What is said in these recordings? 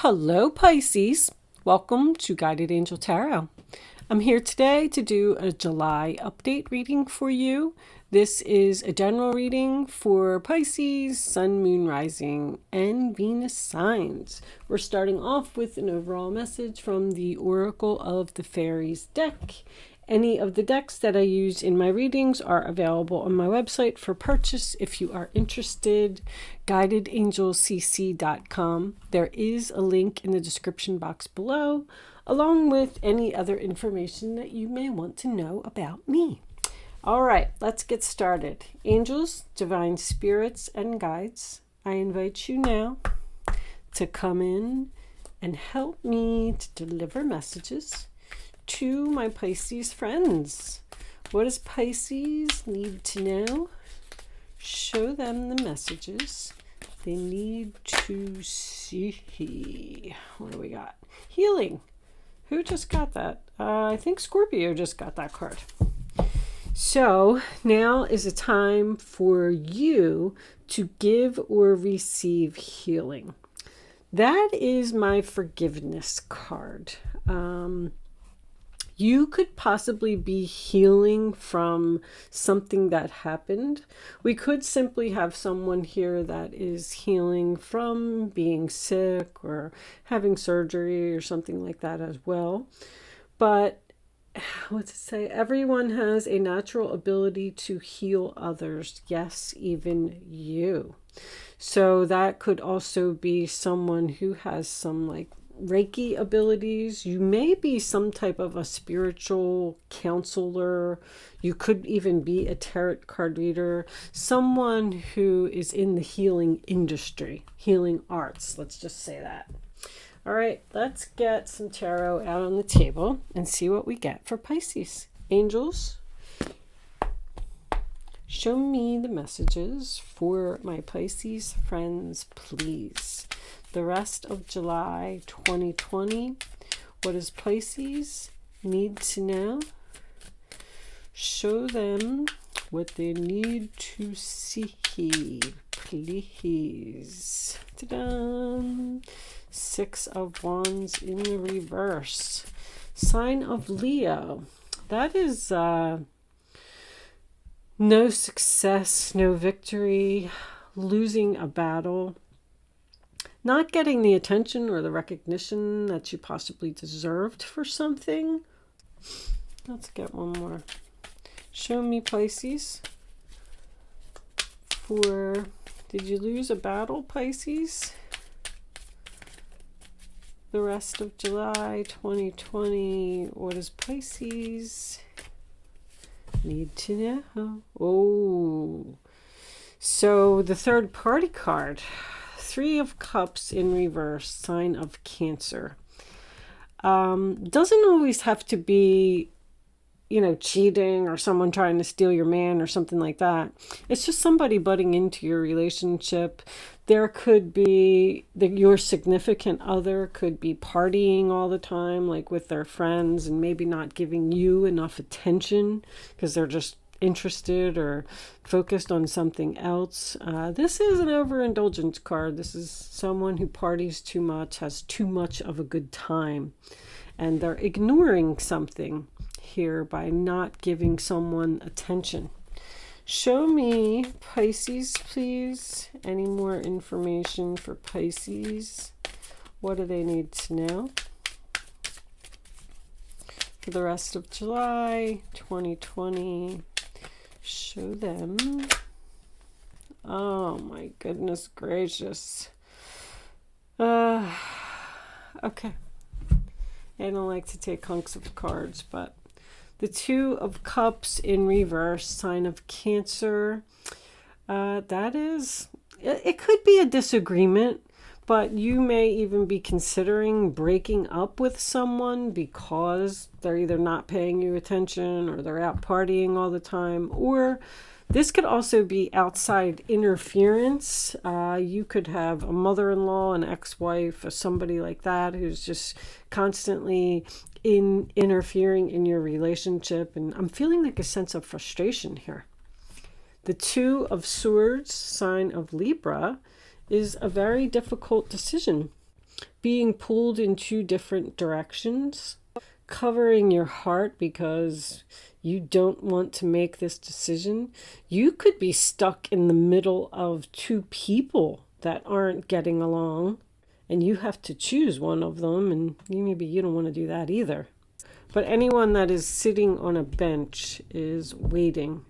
Hello, Pisces. Welcome to Guided Angel Tarot. I'm here today to do a July update reading for you. This is a general reading for Pisces, Sun, Moon, Rising, and Venus signs. We're starting off with an overall message from the Oracle of the Fairies deck. Any of the decks that I use in my readings are available on my website for purchase if you are interested. GuidedAngelCC.com. There is a link in the description box below, along with any other information that you may want to know about me. All right, let's get started. Angels, divine spirits, and guides, I invite you now to come in and help me to deliver messages to my Pisces friends. What does Pisces need to know? Show them the messages they need to see. What do we got? Healing. Who just got that? I think Scorpio just got that card. So now is a time for you to give or receive healing. That is my forgiveness card. You could possibly be healing from something that happened. We could simply have someone here that is healing from being sick or having surgery or something like that as well. But what's it say? Everyone has a natural ability to heal others. Yes, even you. So that could also be someone who has some like Reiki abilities. You may be some type of a spiritual counselor. You could even be a tarot card reader. Someone who is in the healing industry, healing arts. Let's just say that. All right, let's get some tarot out on the table and see what we get for Pisces. Angels, show me the messages for my Pisces friends, please. The rest of July 2020. What does Pisces need to know? Show them what they need to see, please. Ta-da! Six of Wands in the reverse. Sign of Leo. That is no success, no victory, losing a battle. Not getting the attention or the recognition that you possibly deserved for something. Let's get one more. Show me, Pisces. Did you lose a battle, Pisces? The rest of July 2020. What does Pisces need to know? Oh, so the third party card. Three of Cups in reverse, sign of Cancer. Doesn't always have to be, cheating or someone trying to steal your man or something like that. It's just somebody butting into your relationship. There could be your significant other could be partying all the time, like with their friends, and maybe not giving you enough attention because they're just interested or focused on something else. This is an overindulgence card. This is someone who parties too much, has too much of a good time, and they're ignoring something here by not giving someone attention. Show me, Pisces, please. Any more information for Pisces? What do they need to know for the rest of July 2020? Show them. Oh my goodness gracious. Okay. I don't like to take hunks of cards, but the Two of Cups in reverse, sign of Cancer. That is, it could be a disagreement, but you may even be considering breaking up with someone because they're either not paying you attention or they're out partying all the time. Or this could also be outside interference. You could have a mother-in-law, an ex-wife, or somebody like that who's just constantly interfering in your relationship. And I'm feeling like a sense of frustration here. The Two of Swords, sign of Libra, is a very difficult decision. being pulled in two different directions, covering your heart because you don't want to make this decision. You could be stuck in the middle of two people that aren't getting along, and you have to choose one of them, and maybe you don't want to do that either. But anyone that is sitting on a bench is waiting.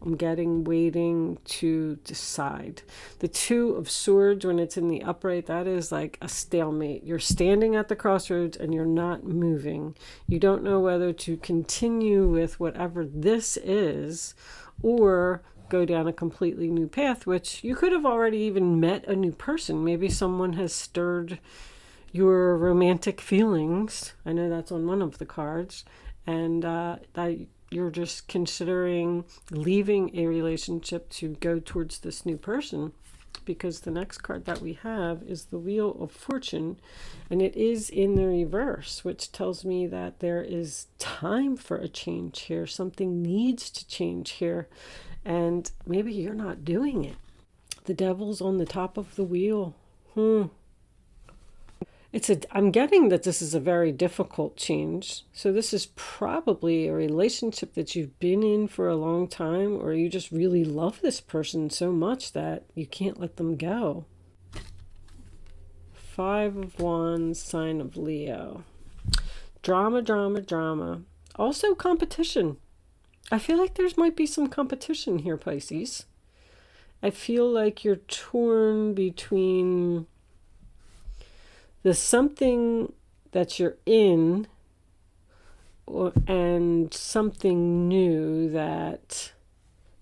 I'm getting waiting to decide. The Two of Swords, when it's in the upright, that is like a stalemate. You're standing at the crossroads and you're not moving. You don't know whether to continue with whatever this is or go down a completely new path, which you could have already even met a new person. Maybe someone has stirred your romantic feelings. I know that's on one of the cards. And that you're just considering leaving a relationship to go towards this new person, because the next card that we have is the Wheel of Fortune, and it is in the reverse, which tells me that there is time for a change here. Something needs to change here, and maybe you're not doing it. The Devil's on the top of the wheel. I'm getting that this is a very difficult change. So this is probably a relationship that you've been in for a long time, or you just really love this person so much that you can't let them go. 5 of Wands, sign of Leo. Drama, drama, drama. Also competition. I feel like there might be some competition here, Pisces. I feel like you're torn between the something that you're in and something new that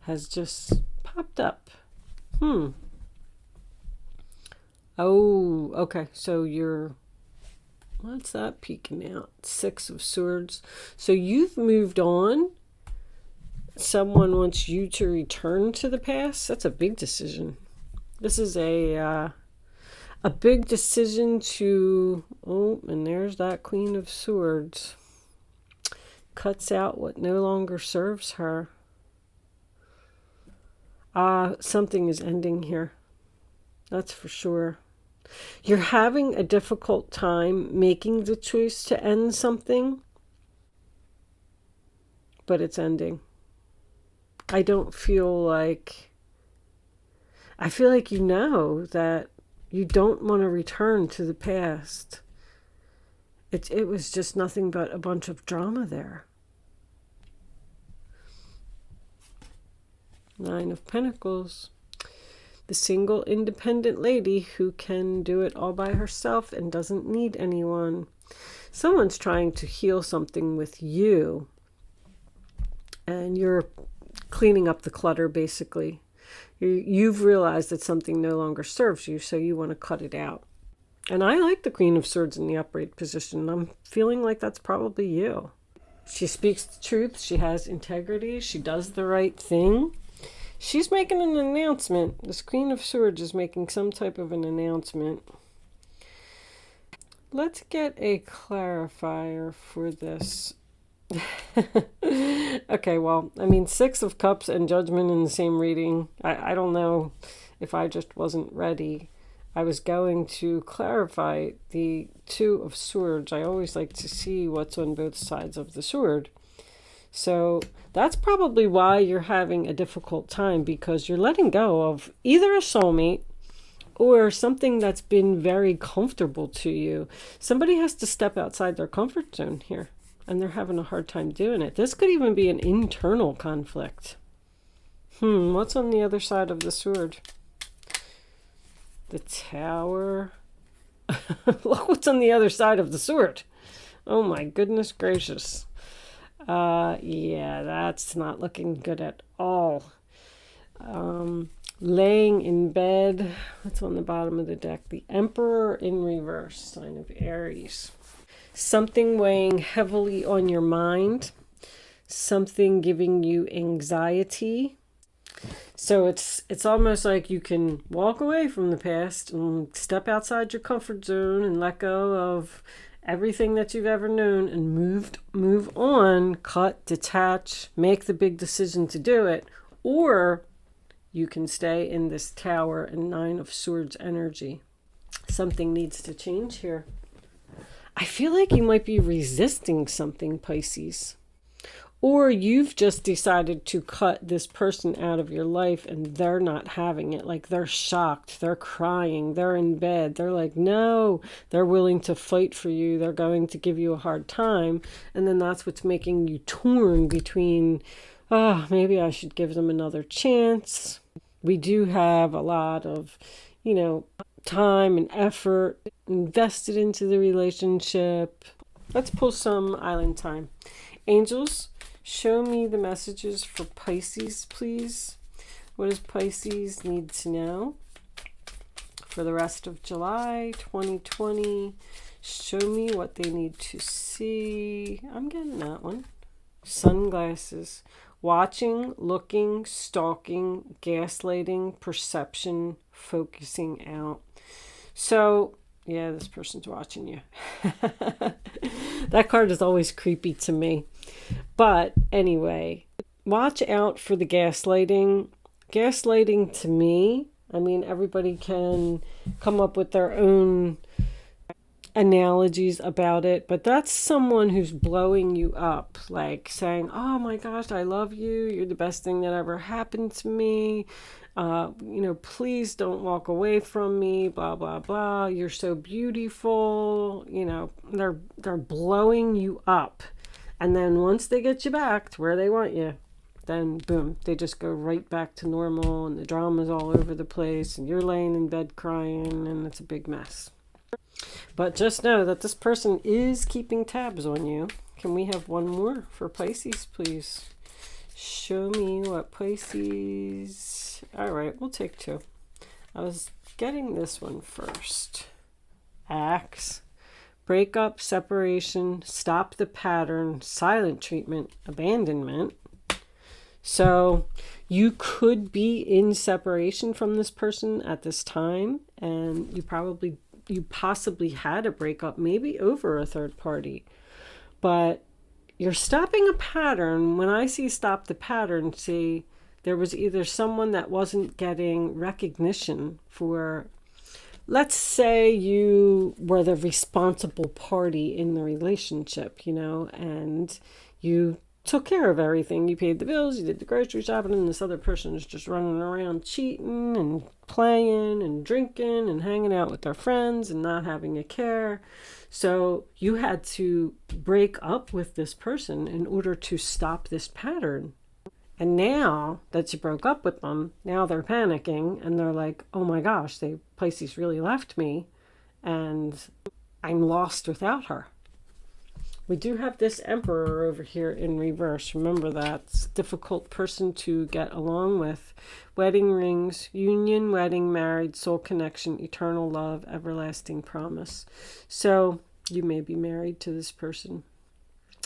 has just popped up. Oh, okay. So what's that peeking out? 6 of Swords. So you've moved on. Someone wants you to return to the past. That's a big decision. This is a big decision to, and there's that Queen of Swords. Cuts out what no longer serves her. Something is ending here. That's for sure. You're having a difficult time making the choice to end something, but it's ending. I feel like you know that you don't want to return to the past. It was just nothing but a bunch of drama there. 9 of Pentacles. The single independent lady who can do it all by herself and doesn't need anyone. Someone's trying to heal something with you, and you're cleaning up the clutter, basically. You've realized that something no longer serves you, so you want to cut it out. And I like the Queen of Swords in the upright position. I'm feeling like that's probably you. She speaks the truth. She has integrity. She does the right thing. She's making an announcement. This Queen of Swords is making some type of an announcement. Let's get a clarifier for this. Okay, well, I mean, 6 of Cups and Judgment in the same reading. I don't know if I just wasn't ready. I was going to clarify the 2 of Swords. I always like to see what's on both sides of the sword. So that's probably why you're having a difficult time, because you're letting go of either a soulmate or something that's been very comfortable to you. Somebody has to step outside their comfort zone here, and they're having a hard time doing it. This could even be an internal conflict. What's on the other side of the sword? The Tower. Look what's on the other side of the sword. Oh my goodness gracious. Yeah, that's not looking good at all. Laying in bed. What's on the bottom of the deck? The Emperor in reverse, sign of Aries. Something weighing heavily on your mind. Something giving you anxiety. So it's almost like you can walk away from the past and step outside your comfort zone and let go of everything that you've ever known and move on, cut, detach, make the big decision to do it. Or you can stay in this Tower and 9 of Swords energy. Something needs to change here. I feel like you might be resisting something, Pisces. Or you've just decided to cut this person out of your life and they're not having it. Like they're shocked, they're crying, they're in bed. They're like, no, they're willing to fight for you. They're going to give you a hard time. And then that's what's making you torn between, oh, maybe I should give them another chance. We do have a lot of, time and effort invested into the relationship. Let's pull some island time. Angels, show me the messages for Pisces, please. What does Pisces need to know for the rest of July 2020? Show me what they need to see. I'm getting that one. Sunglasses. Watching, looking, stalking, gaslighting, perception, focusing out. So, yeah, this person's watching you. That card is always creepy to me. But anyway, watch out for the gaslighting. Gaslighting to me, I mean, everybody can come up with their own analogies about it, but that's someone who's blowing you up, like saying, oh my gosh, I love you, you're the best thing that ever happened to me, please don't walk away from me, blah blah blah, you're so beautiful. They're blowing you up, and then once they get you back to where they want you, then boom, they just go right back to normal, and the drama's all over the place, and you're laying in bed crying, and it's a big mess. But just know that this person is keeping tabs on you. Can we have one more for Pisces, please? Show me what Pisces... All right, we'll take two. I was getting this one first. Axe. Breakup, separation, stop the pattern, silent treatment, abandonment. So you could be in separation from this person at this time, and you possibly had a breakup, maybe over a third party, but you're stopping a pattern. When I see stop the pattern, see, there was either someone that wasn't getting recognition for, let's say you were the responsible party in the relationship, and you took care of everything. You paid the bills, you did the grocery shopping, and this other person is just running around cheating and playing and drinking and hanging out with their friends and not having a care. So you had to break up with this person in order to stop this pattern. And now that you broke up with them, now they're panicking and they're like, oh my gosh, Pisces really left me and I'm lost without her. We do have this Emperor over here in reverse. Remember that. It's a difficult person to get along with. Wedding rings, union, wedding, married, soul connection, eternal love, everlasting promise. So you may be married to this person.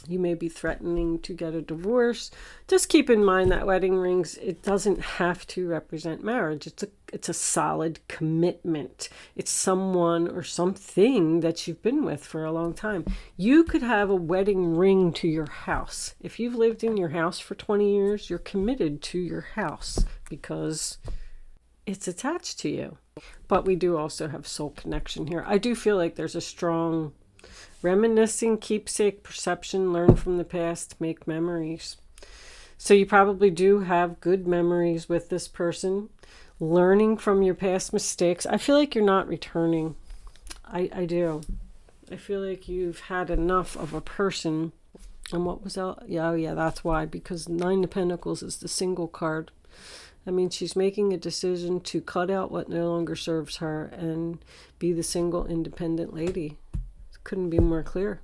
You may be threatening to get a divorce. Just keep in mind that wedding rings, it doesn't have to represent marriage. It's a solid commitment. It's someone or something that you've been with for a long time. You could have a wedding ring to your house. If you've lived in your house for 20 years, you're committed to your house because it's attached to you. But we do also have soul connection here. I do feel like there's a strong reminiscing, keepsake, perception, learn from the past, make memories. So you probably do have good memories with this person, learning from your past mistakes. I feel like you're not returning. I do. I feel like you've had enough of a person. And what was that? Yeah, that's why. Because 9 of Pentacles is the single card. I mean, she's making a decision to cut out what no longer serves her and be the single, independent lady. Couldn't be more clear.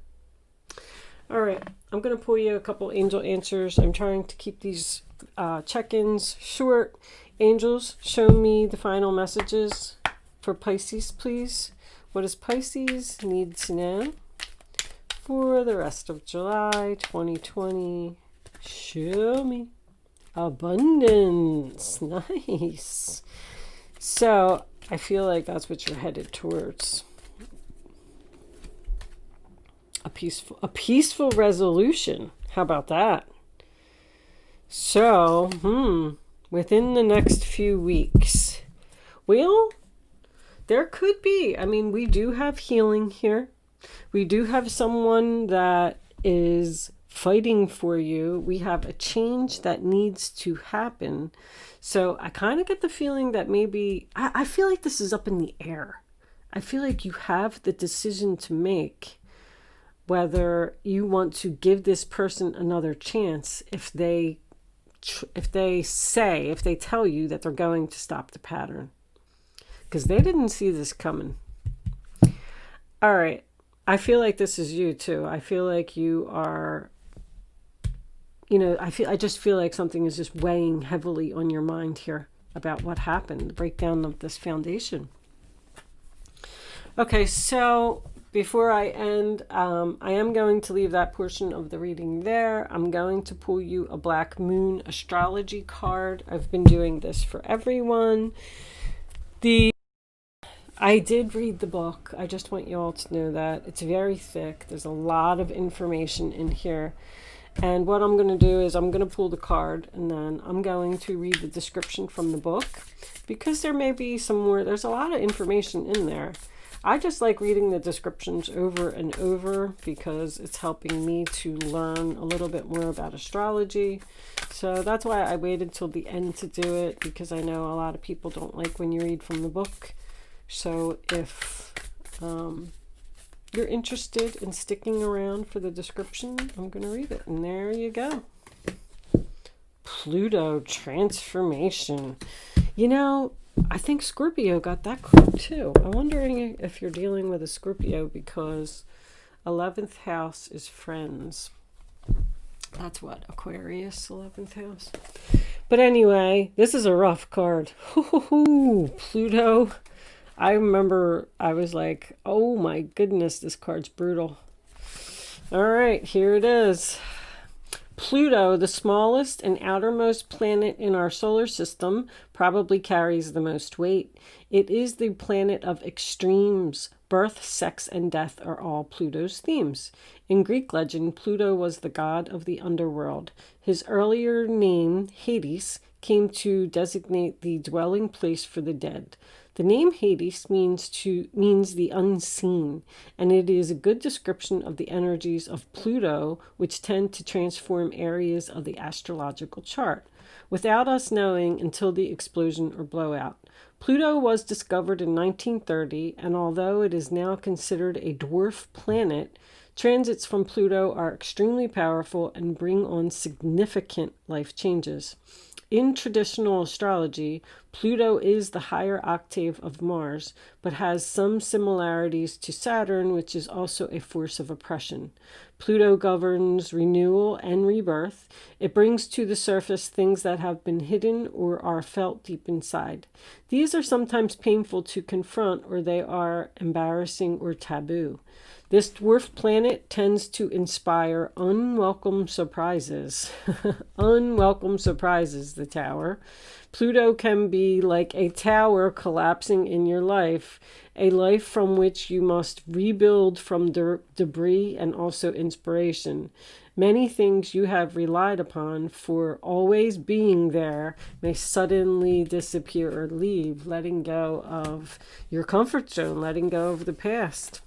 All right, I'm going to pull you a couple angel answers. I'm trying to keep these check-ins short. Angels, show me the final messages for Pisces, please. What does Pisces need to know for the rest of July 2020? Show me. Abundance. Nice. So I feel like that's what you're headed towards. A peaceful resolution. How about that? So, within the next few weeks, well, There could be. I mean, we do have healing here. We do have someone that is fighting for you. We have a change that needs to happen. So I kind of get the feeling that maybe, I feel like this is up in the air. I feel like you have the decision to make whether you want to give this person another chance if they tell you that they're going to stop the pattern. Because they didn't see this coming. All right. I feel like this is you too. I feel like you are, I just feel like something is just weighing heavily on your mind here about what happened, the breakdown of this foundation. Okay, so before I end, I am going to leave that portion of the reading there. I'm going to pull you a Black Moon astrology card. I've been doing this for everyone. I did read the book. I just want you all to know that. It's very thick. There's a lot of information in here. And what I'm going to do is I'm going to pull the card and then I'm going to read the description from the book because there may be some more. There's a lot of information in there. I just like reading the descriptions over and over because it's helping me to learn a little bit more about astrology. So that's why I waited till the end to do it, because I know a lot of people don't like when you read from the book. So if you're interested in sticking around for the description, I'm going to read it. And there you go. Pluto transformation. I think Scorpio got that card too. I'm wondering if you're dealing with a Scorpio because 11th house is friends. That's what, Aquarius, 11th house. But anyway, this is a rough card. Pluto. I remember I was like, oh my goodness, this card's brutal. All right, here it is. Pluto, the smallest and outermost planet in our solar system, probably carries the most weight. It is the planet of extremes. Birth, sex, and death are all Pluto's themes. In Greek legend, Pluto was the god of the underworld. His earlier name, Hades, came to designate the dwelling place for the dead. The name Hades means the unseen, and it is a good description of the energies of Pluto, which tend to transform areas of the astrological chart, without us knowing until the explosion or blowout. Pluto was discovered in 1930, and although it is now considered a dwarf planet, transits from Pluto are extremely powerful and bring on significant life changes. In traditional astrology, Pluto is the higher octave of Mars, but has some similarities to Saturn, which is also a force of oppression. Pluto governs renewal and rebirth. It brings to the surface things that have been hidden or are felt deep inside. These are sometimes painful to confront, or they are embarrassing or taboo. This dwarf planet tends to inspire unwelcome surprises. Unwelcome surprises, the tower. Pluto can be like a tower collapsing in your life, a life from which you must rebuild from debris and also inspiration. Many things you have relied upon for always being there may suddenly disappear or leave, letting go of your comfort zone, letting go of the past.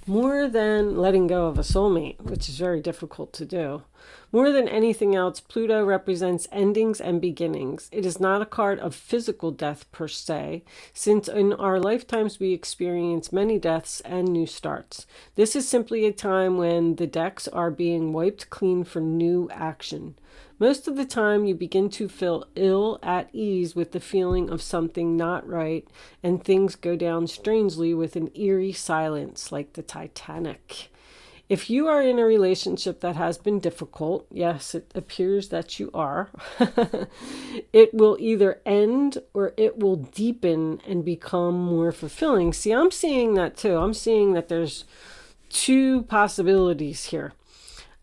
More than letting go of a soulmate, which is very difficult to do. More than anything else, Pluto represents endings and beginnings. It is not a card of physical death per se, since in our lifetimes we experience many deaths and new starts. This is simply a time when the decks are being wiped clean for new action. Most of the time you begin to feel ill at ease with the feeling of something not right, and things go down strangely with an eerie silence like the Titanic. If you are in a relationship that has been difficult, yes, it appears that you are, it will either end or it will deepen and become more fulfilling. See, I'm seeing that too. I'm seeing that there's two possibilities here.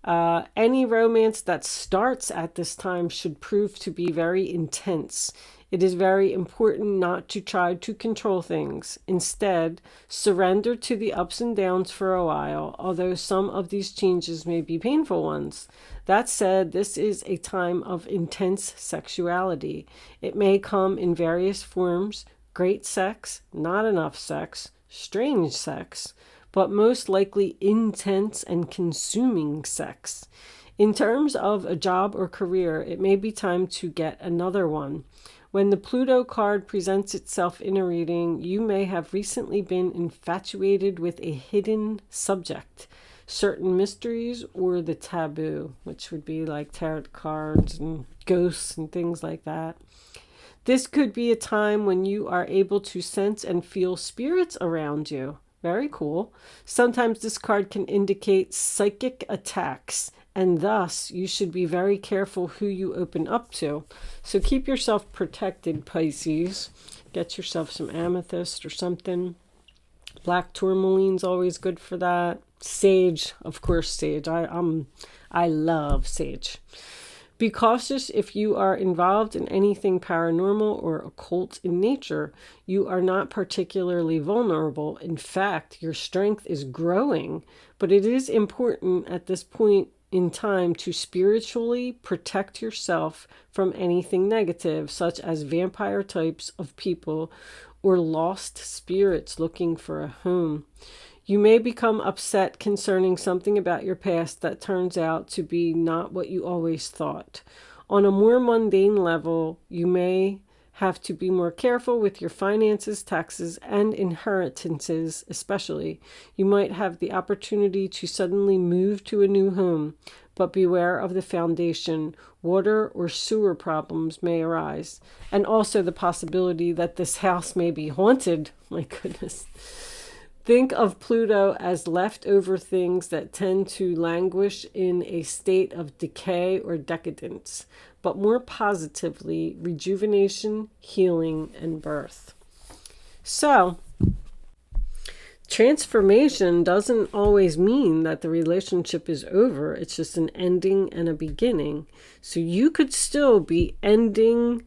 Any romance that starts at this time should prove to be very intense. It is very important not to try to control things. Instead, surrender to the ups and downs for a while, although some of these changes may be painful ones. That said, this is a time of intense sexuality. It may come in various forms: great sex, not enough sex, strange sex, but most likely intense and consuming sex. In terms of a job or career, it may be time to get another one. When the Pluto card presents itself in a reading, you may have recently been infatuated with a hidden subject, certain mysteries, or the taboo, which would be like tarot cards and ghosts and things like that. This could be a time when you are able to sense and feel spirits around you. Very cool. Sometimes this card can indicate psychic attacks, and thus you should be very careful who you open up to. So keep yourself protected, Pisces. Get yourself some amethyst or something. Black tourmaline's always good for that. Sage, of course, sage. I love sage. Be cautious if you are involved in anything paranormal or occult in nature. You are not particularly vulnerable. In fact, your strength is growing, but it is important at this point in time to spiritually protect yourself from anything negative, such as vampire types of people or lost spirits looking for a home. You may become upset concerning something about your past that turns out to be not what you always thought. On a more mundane level, you may have to be more careful with your finances, taxes, and inheritances especially. You might have the opportunity to suddenly move to a new home, but beware of the foundation. Water or sewer problems may arise. And also the possibility that this house may be haunted. My goodness. Think of Pluto as leftover things that tend to languish in a state of decay or decadence, but more positively, rejuvenation, healing, and birth. So, transformation doesn't always mean that the relationship is over. It's just an ending and a beginning. So you could still be ending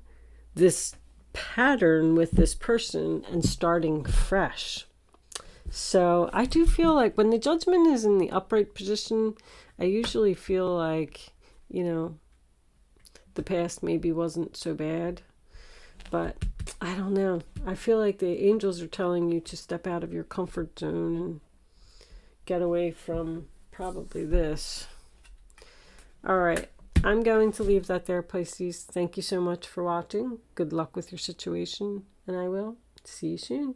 this pattern with this person and starting fresh. So I do feel like when the Judgment is in the upright position, I usually feel like, the past maybe wasn't so bad. But I don't know. I feel like the angels are telling you to step out of your comfort zone and get away from probably this. All right. I'm going to leave that there, Pisces. Thank you so much for watching. Good luck with your situation, and I will see you soon.